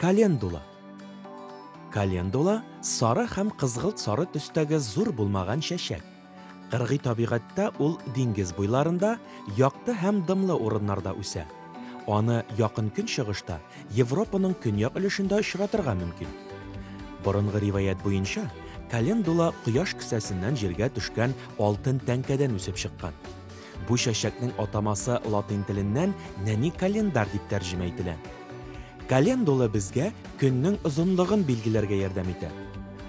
Календула. Календула сары һәм кызгылт сары төстәге зур булмаган чәчәк. Кыргый табигатьтә ул диңгез буйларында, якты һәм дымлы урыннарда үсә. Аны якын көнчыгышта, Европаның көньяк өлешендә очратырга мөмкин. Борынгы риваять буенча, календула кояш кесәсеннән җиргә төшкән алтын тәңкәдән үсеп чыккан. Бу чәчәкнең атамасы латин теленнән нәни календар дип тәрҗемә ителә. Календула безгә көннең озынлыгын билгеләргә ярдәм итә.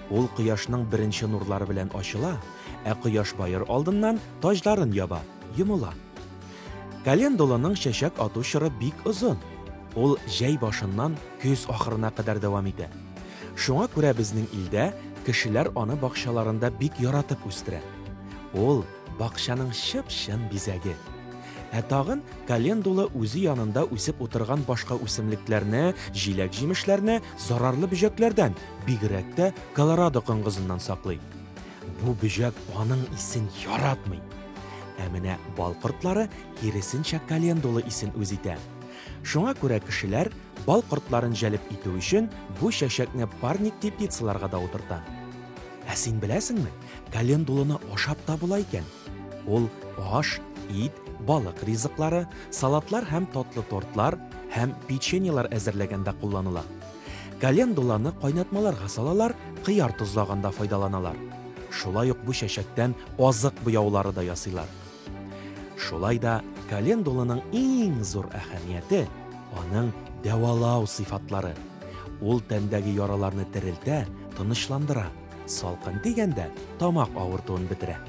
Ул кояшның беренче нурлары белән ачыла, ә кояш баер алдыннан таҗларын яба, йомыла. Календуланың чәчәк ату чоры бик озын. Ул җәй башыннан көз ахырына кадәр дәвам итә. Шуңа күрә безнең илдә кешеләр аны бакчаларында бик яратып үстерә. Ул бакчаның чып-чын бизәге. Ә тагын календула үзе янында үсеп утырган башка үсемлекләрне, җиләк-җимешләрне зарарлы бөҗәкләрдән, бигрәк тә Колорадо коңгызыннан саклый. Бу бөҗәк аның исен яратмый. Ә менә бал кортлары киресенчә календула исен үз итә. Шуңа күрә кешеләр бал кортларын җәлеп итү өчен бу чәчәкне парник теплицаларга да утырта. Ә син беләсеңме, календуланы ашап та була икән. Ул аш, ит, балык ризыклары, салатлар һәм татлы тортлар һәм печеньелар әзерләгәндә кулланыла. Календуланы кайнатмаларга салалар, кыяр тозлаганда файдаланалар. Шулай ук бу чәчәктән азык буяулары да ясыйлар. Шулай да календуланың иң зур әһәмияте аның дәвалау сыйфатлары. Ул тәндәге яраларны терелтә, тынычландыра, салкын тигәндә тамак авыртуын бетерә.